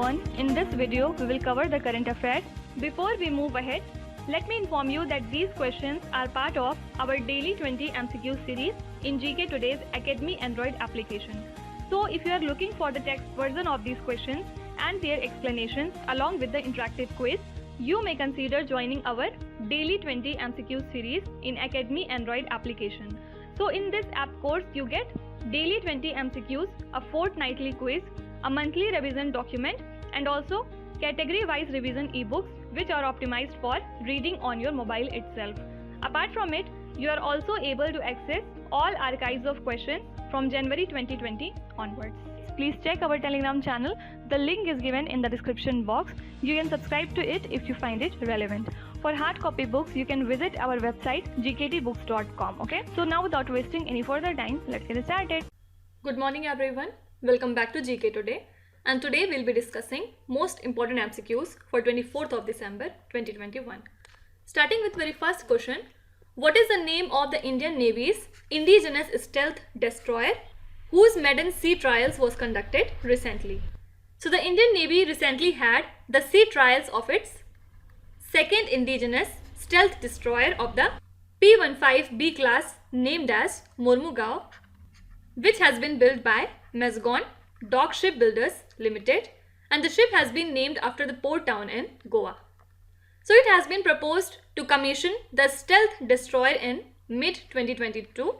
everyone, in this video we will cover the current affairs. Before we move ahead, let me inform you that these questions are part of our daily 20 MCQ series in GK Today's Academy Android application. So if you are looking for the text version of these questions and their explanations along with the interactive quiz, you may consider joining our daily 20 MCQ series in Academy Android application. So in this app course you get daily 20 MCQs, a fortnightly quiz, a monthly revision document and also category wise revision ebooks which are optimized for reading on your mobile itself. Apart from it, you are also able to access all archives of questions from January 2020 onwards. Please check our Telegram channel. The link is given in the description box. You can subscribe to it if you find it relevant. For hard copy books, you can visit our website gktbooks.com. Okay. So now without wasting any further time, let's get started. Good morning everyone. Welcome back to GK Today. And today we'll be discussing most important MCQs for 24th of December 2021. Starting with very first question. What is the name of the Indian Navy's indigenous stealth destroyer whose maiden sea trials was conducted recently? So the Indian Navy recently had the sea trials of its second indigenous stealth destroyer of the P-15B class named as Mormugao, which has been built by Mazagon Dock Shipbuilders Limited, and the ship has been named after the port town in Goa. So it has been proposed to commission the stealth destroyer in mid-2022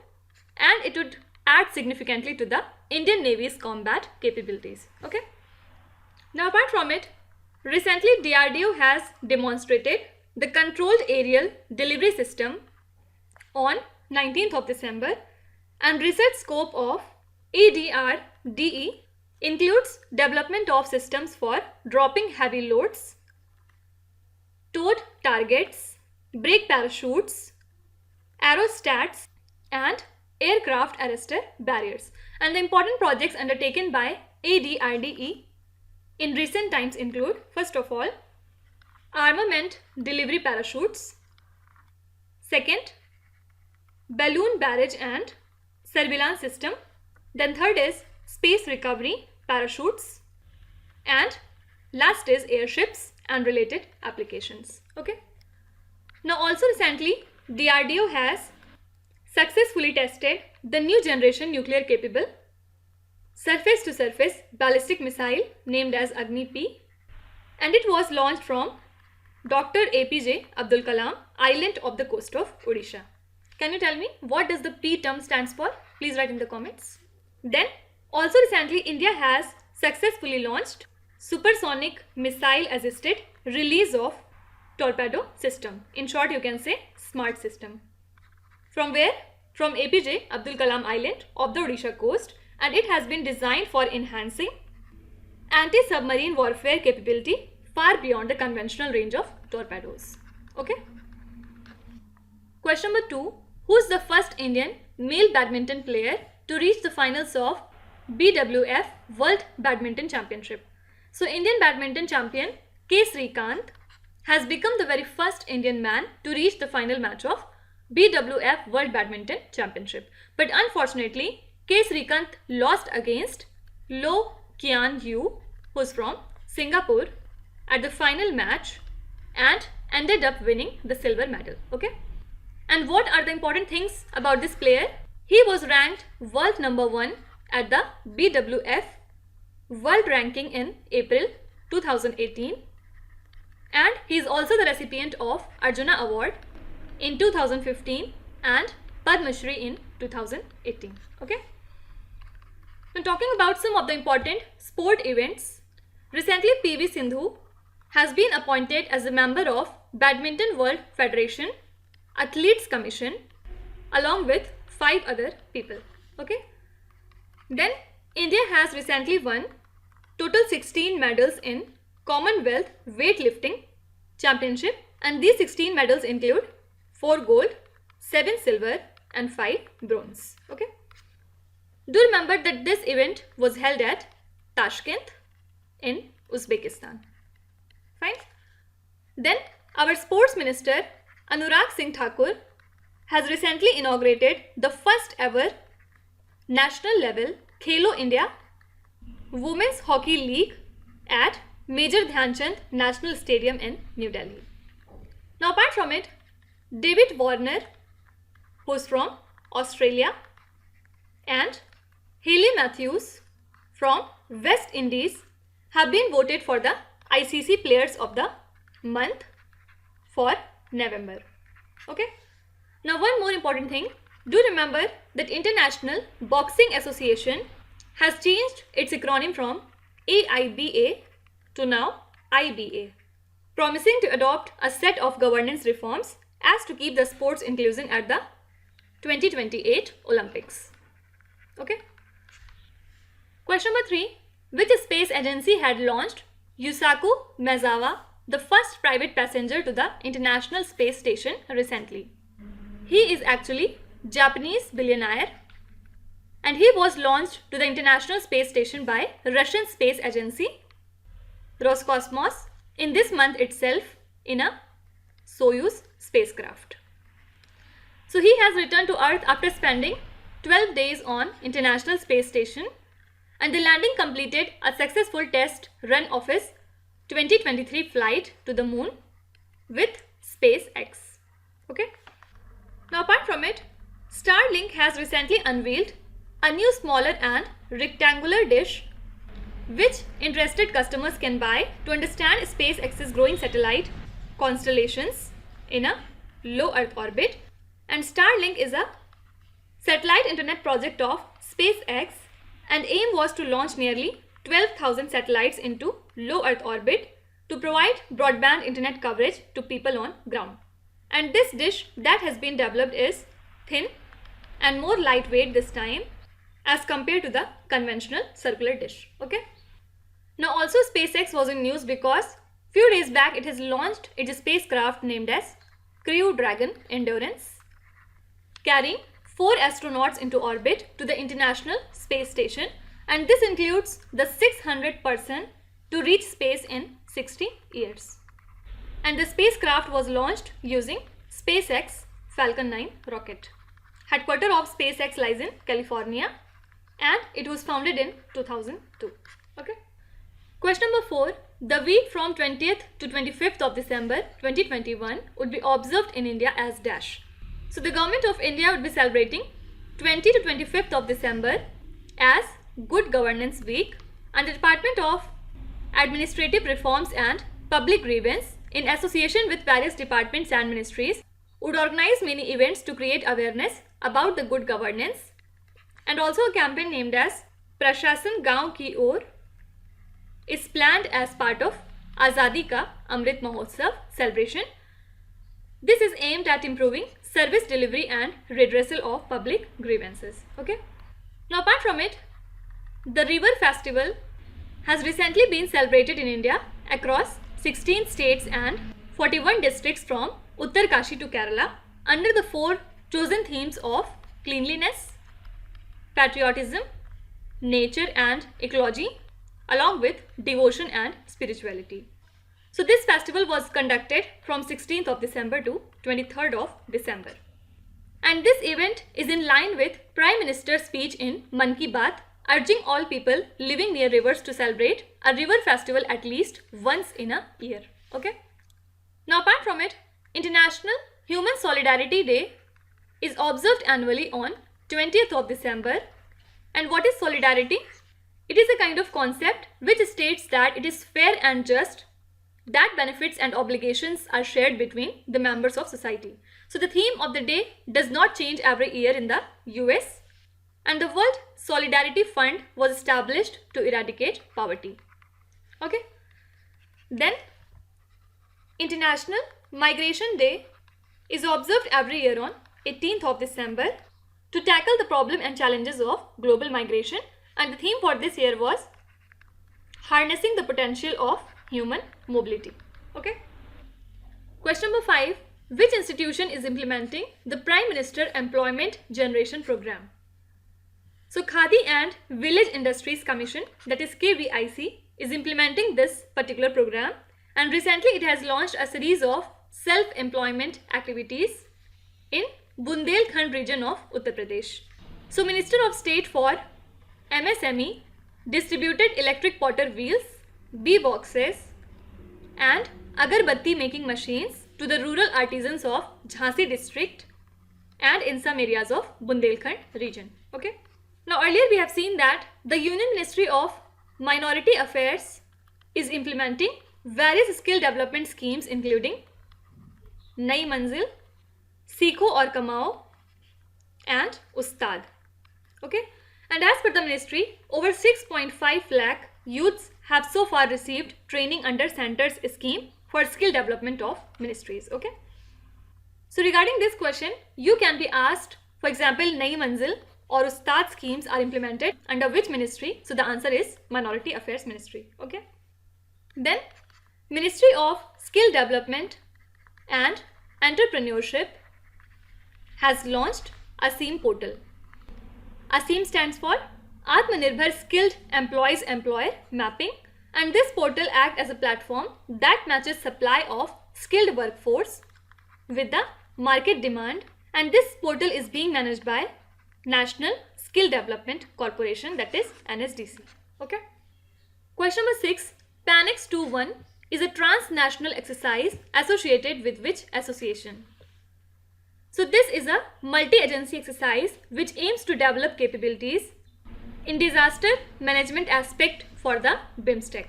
and it would add significantly to the Indian Navy's combat capabilities. Okay. Now apart from it, recently DRDO has demonstrated the controlled aerial delivery system on 19th of December, and research scope of ADRDE includes development of systems for dropping heavy loads, towed targets, brake parachutes, aerostats and aircraft arrestor barriers. And the important projects undertaken by ADRDE in recent times include, first of all, armament delivery parachutes, second, balloon barrage and surveillance system, then third is space recovery parachutes, and last is airships and related applications. Okay. Now also recently DRDO has successfully tested the new generation nuclear capable surface to surface ballistic missile named as Agni-P, and it was launched from Dr. APJ Abdul Kalam Island of the coast of Odisha. Can you tell me what does the P term stands for? Please write in the comments. Then also recently India has successfully launched supersonic missile assisted release of torpedo system. In short you can say SMART system. From where? From APJ Abdul Kalam Island of the Odisha coast, and it has been designed for enhancing anti-submarine warfare capability far beyond the conventional range of torpedoes. Okay. Question number 2. Who is the first Indian male badminton player to reach the finals of BWF World Badminton Championship? So Indian badminton champion K. Srikanth has become the very first Indian man to reach the final match of BWF World Badminton Championship. But unfortunately, K. Srikanth lost against Lo Kian Yu, who is from Singapore, at the final match and ended up winning the silver medal. Okay. And what are the important things about this player? He was ranked world number 1 at the BWF World Ranking in April 2018, and he is also the recipient of Arjuna Award in 2015 and Padma Shri in 2018. Okay. Now talking about some of the important sport events, recently PV Sindhu has been appointed as a member of Badminton World Federation Athletes Commission along with 5 other people. Okay. Then India has recently won total 16 medals in Commonwealth Weightlifting Championship, and these 16 medals include 4 gold, 7 silver and 5 bronze. Okay. Do remember that this event was held at Tashkent in Uzbekistan. Fine. Then our sports minister Anurag Singh Thakur has recently inaugurated the first ever national level Khelo India Women's Hockey League at Major Dhyan Chand National Stadium in New Delhi. Now apart from it, David Warner, who's from Australia, and Hayley Matthews from West Indies have been voted for the ICC Players of the Month for November. Okay. Now one more important thing. Do remember that International Boxing Association has changed its acronym from AIBA to now IBA, promising to adopt a set of governance reforms as to keep the sports inclusion at the 2028 Olympics. Okay. Question number 3. Which space agency had launched Yusaku Maezawa, the first private passenger to the International Space Station recently? He is actually Japanese billionaire and he was launched to the International Space Station by Russian space agency Roscosmos in this month itself in a Soyuz spacecraft. So he has returned to Earth after spending 12 days on International Space Station, and the landing completed a successful test run of his 2023 flight to the moon with SpaceX. Okay. Now apart from it, Starlink has recently unveiled a new smaller and rectangular dish which interested customers can buy to understand SpaceX's growing satellite constellations in a low Earth orbit. And Starlink is a satellite internet project of SpaceX, and aim was to launch nearly 12,000 satellites into low Earth orbit to provide broadband internet coverage to people on ground. And this dish that has been developed is thin and more lightweight this time as compared to the conventional circular dish. Okay. Now also SpaceX was in news because few days back it has launched its spacecraft named as Crew Dragon Endurance, carrying 4 astronauts into orbit to the International Space Station, and this includes the 600th person to reach space in 60 years. And the spacecraft was launched using SpaceX Falcon 9 rocket. Headquarters of SpaceX lies in California and it was founded in 2002. Okay. Question number 4. The week from 20th to 25th of December 2021 would be observed in India as dash. So the government of India would be celebrating 20 to 25th of December as Good Governance Week, and the Department of Administrative Reforms and Public Grievance in association with various departments and ministries would organize many events to create awareness about the good governance, and also a campaign named as Prashasan Gaon Ki Or is planned as part of Azadi Ka Amrit Mahotsav celebration. This is aimed at improving service delivery and redressal of public grievances. Okay. Now apart from it, the River Festival has recently been celebrated in India across 16 states and 41 districts from Uttarkashi to Kerala under the 4 chosen themes of cleanliness, patriotism, nature and ecology, along with devotion and spirituality. So this festival was conducted from 16th of December to 23rd of December. And this event is in line with Prime Minister's speech in Man Ki Baat, urging all people living near rivers to celebrate a river festival at least once in a year. Okay. Now apart from it, International Human Solidarity Day is observed annually on 20th of December. And what is solidarity? It is a kind of concept which states that it is fair and just that benefits and obligations are shared between the members of society. So the theme of the day does not change every year in the US, and the World Solidarity Fund was established to eradicate poverty. Okay. Then International Migration Day is observed every year on 18th of December to tackle the problem and challenges of global migration, and the theme for this year was harnessing the potential of human mobility. Okay. Question number 5. Which institution is implementing the Prime Minister Employment Generation Program? So Khadi and Village Industries Commission, that is KVIC, is implementing this particular program, and recently it has launched a series of self-employment activities in Bundelkhand region of Uttar Pradesh. So Minister of State for MSME, Distributed Electric Potter Wheels, bee boxes and agarbatti making machines to the rural artisans of Jhansi district and in some areas of Bundelkhand region. Okay. Now earlier we have seen that the Union Ministry of Minority Affairs is implementing various skill development schemes including Nai Manzil, Seekho aur Kamao and Ustad. Okay. And as per the ministry, over 6.5 lakh youths have so far received training under Centre's scheme for skill development of ministries. Okay. So regarding this question, you can be asked, for example, Nai Manzil or Ustad schemes are implemented under which ministry? So the answer is Minority Affairs Ministry. Okay. Then Ministry of Skill Development and Entrepreneurship has launched ASEEM portal. ASEEM stands for Atmanirbhar Skilled Employees Employer Mapping, and this portal acts as a platform that matches supply of skilled workforce with the market demand, and this portal is being managed by National Skill Development Corporation, that is NSDC. Okay. Question number 6. PANEX 2.1 is a transnational exercise associated with which association? So this is a multi-agency exercise which aims to develop capabilities in disaster management aspect for the BIMSTEC.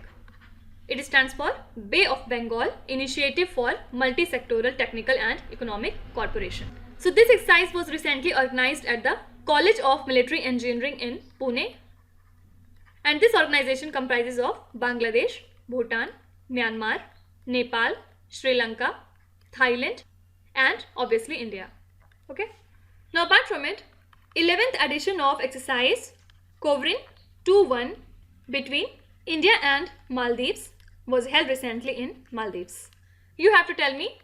It stands for Bay of Bengal Initiative for Multi-Sectoral Technical and Economic Cooperation. So this exercise was recently organized at the College of Military Engineering in Pune, and this organization comprises of Bangladesh, Bhutan, Myanmar, Nepal, Sri Lanka, Thailand and obviously India. Okay. Now apart from it, 11th edition of exercise covering 2.1 between India and Maldives was held recently in Maldives. You have to tell me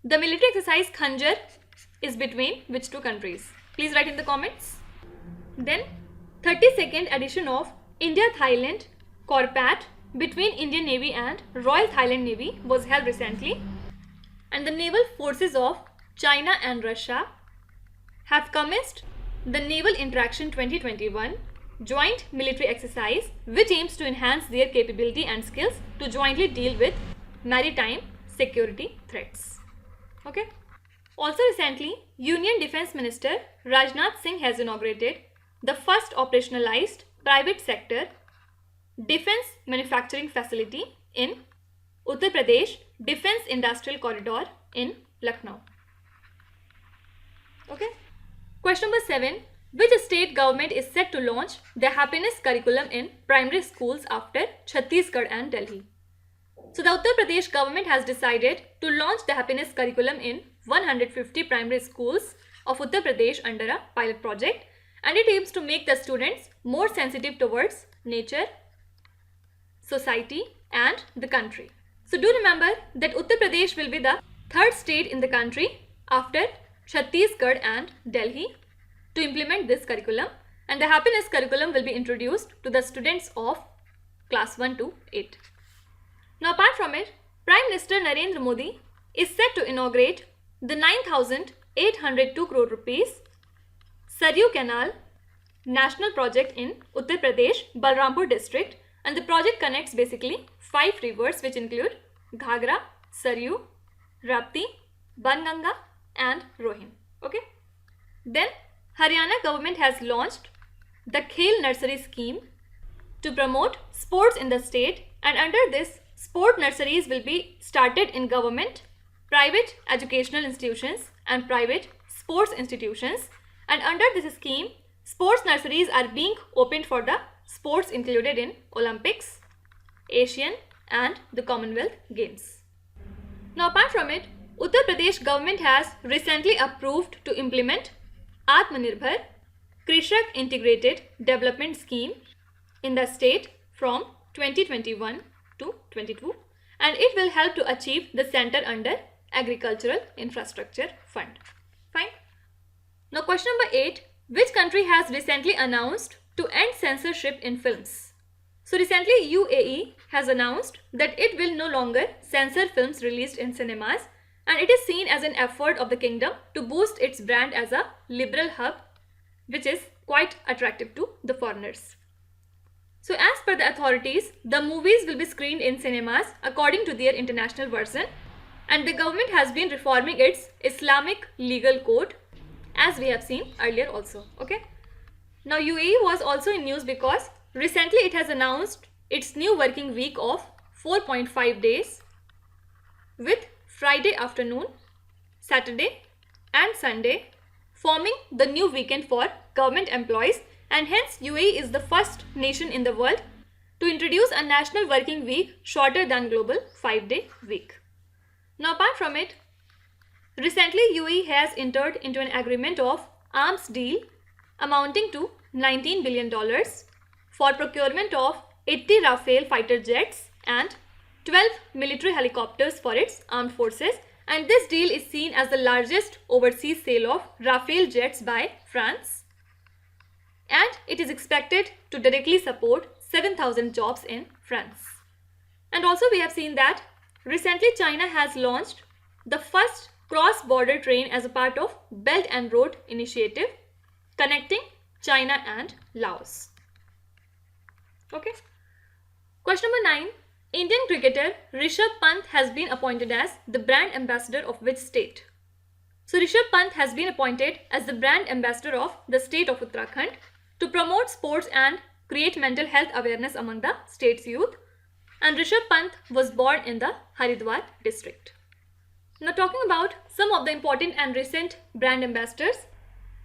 the military exercise Khanjar is between which two countries? Please write in the comments. Then 32nd edition of India-Thailand Corpat between Indian Navy and Royal Thailand Navy was held recently, and the naval forces of China and Russia have commenced the Naval Interaction 2021 joint military exercise which aims to enhance their capability and skills to jointly deal with maritime security threats. Okay. Also recently, Union Defence Minister Rajnath Singh has inaugurated the first operationalized private sector defence manufacturing facility in Uttar Pradesh Defence Industrial Corridor in Lucknow. Okay. Question number 7. Which state government is set to launch the happiness curriculum in primary schools after Chhattisgarh and Delhi? So the Uttar Pradesh government has decided to launch the happiness curriculum in 150 primary schools of Uttar Pradesh under a pilot project, and it aims to make the students more sensitive towards nature, society and the country. So do remember that Uttar Pradesh will be the third state in the country after Chhattisgarh and Delhi to implement this curriculum, and the happiness curriculum will be introduced to the students of class 1 to 8. Now apart from it, Prime Minister Narendra Modi is set to inaugurate the 9,802 crore rupees Saryu Canal National Project in Uttar Pradesh, Balrampur district, and the project connects basically 5 rivers which include Ghagra, Saryu, Rapti, Banganga and Rohin. Okay. Then Haryana government has launched the Khel Nursery scheme to promote sports in the state, and under this, sport nurseries will be started in government, private educational institutions and private sports institutions, and under this scheme, sports nurseries are being opened for the sports included in Olympics, Asian and the Commonwealth Games. Now apart from it, Uttar Pradesh government has recently approved to implement Atmanirbhar Krishak Integrated Development Scheme in the state from 2021 to 22, and it will help to achieve the center under Agricultural Infrastructure Fund. Fine. Now question number 8. Which country has recently announced to end censorship in films? So recently UAE has announced that it will no longer censor films released in cinemas, and it is seen as an effort of the kingdom to boost its brand as a liberal hub, which is quite attractive to the foreigners. So as per the authorities, the movies will be screened in cinemas according to their international version, and the government has been reforming its Islamic legal code, as we have seen earlier also. Okay. Now UAE was also in news because recently it has announced its new working week of 4.5 days with Friday afternoon, Saturday and Sunday forming the new weekend for government employees, and hence UAE is the first nation in the world to introduce a national working week shorter than global 5-day week. Now apart from it, recently UAE has entered into an agreement of arms deal amounting to $19 billion for procurement of 80 Rafale fighter jets and 12 military helicopters for its armed forces, and this deal is seen as the largest overseas sale of Rafale jets by France, and it is expected to directly support 7,000 jobs in France. And also we have seen that recently China has launched the first cross-border train as a part of Belt and Road Initiative connecting China and Laos. Okay. Question number 9. Indian cricketer Rishabh Pant has been appointed as the brand ambassador of which state? So Rishabh Pant has been appointed as the brand ambassador of the state of Uttarakhand to promote sports and create mental health awareness among the state's youth. And Rishabh Pant was born in the Haridwar district. Now talking about some of the important and recent brand ambassadors.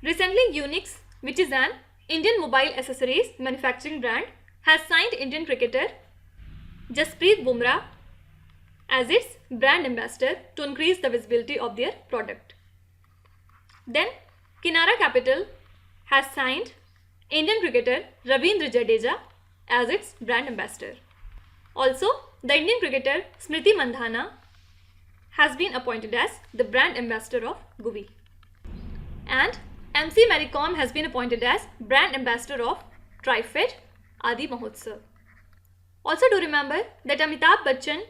Recently Unix, which is an Indian mobile accessories manufacturing brand, has signed Indian cricketer Jasprit Bumrah as its brand ambassador to increase the visibility of their product. Then Kinara Capital has signed Indian cricketer Ravindra Jadeja as its brand ambassador. Also, the Indian cricketer Smriti Mandhana has been appointed as the brand ambassador of GUVI. And MC Mary Kom has been appointed as brand ambassador of TriFed Adi Mahotsav. Also do remember that Amitabh Bachchan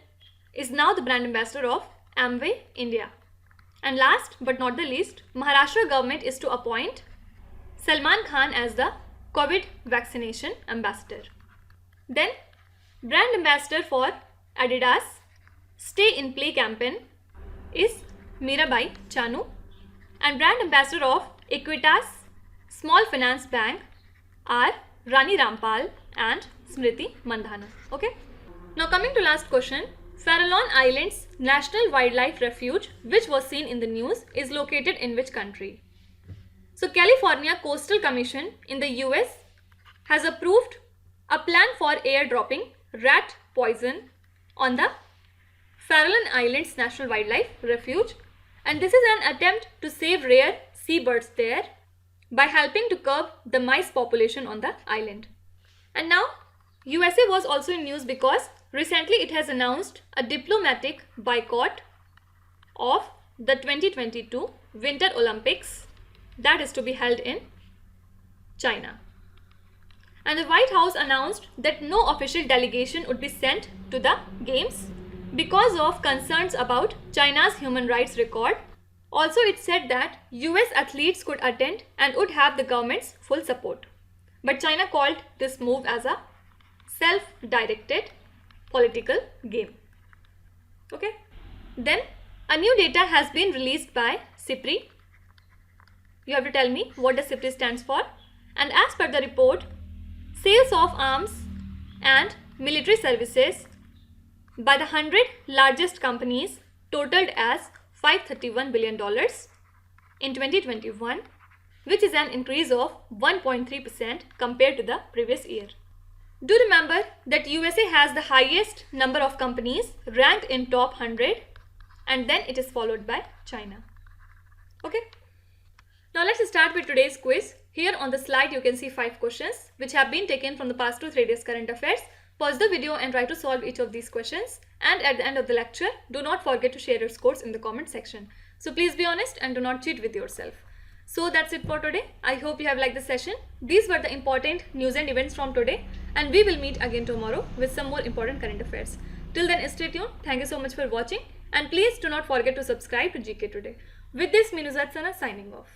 is now the brand ambassador of Amway India. And last but not the least, Maharashtra government is to appoint Salman Khan as the COVID vaccination ambassador. Then brand ambassador for Adidas Stay in Play campaign is Mirabai Chanu, and brand ambassador of Equitas Small Finance Bank are Rani Rampal and Smriti Mandhana. Okay. Now coming to last question. Farallon Islands National Wildlife Refuge, which was seen in the news, is located in which country? So California Coastal Commission in the US has approved a plan for airdropping rat poison on the Farallon Islands National Wildlife Refuge, and this is an attempt to save rare seabirds there by helping to curb the mice population on the island. And now USA was also in news because recently it has announced a diplomatic boycott of the 2022 Winter Olympics that is to be held in China. And the White House announced that no official delegation would be sent to the games because of concerns about China's human rights record. Also, it said that US athletes could attend and would have the government's full support. But China called this move as a self-directed political game. Okay. Then a new data has been released by SIPRI. You have to tell me what the SIPRI stands for. And as per the report, sales of arms and military services by the 100 largest companies totaled as $531 billion in 2021, which is an increase of 1.3% compared to the previous year. Do remember that USA has the highest number of companies ranked in top 100, and then it is followed by China. Okay. Now let's start with today's quiz. Here on the slide you can see 5 questions which have been taken from the past 2-3 days current affairs. Pause the video and try to solve each of these questions, and at the end of the lecture do not forget to share your scores in the comment section. So please be honest and do not cheat with yourself. So that's it for today. I hope you have liked the session. These were the important news and events from today, and we will meet again tomorrow with some more important current affairs. Till then, stay tuned. Thank you so much for watching, and please do not forget to subscribe to GK Today. With this, Minuzat Sana signing off.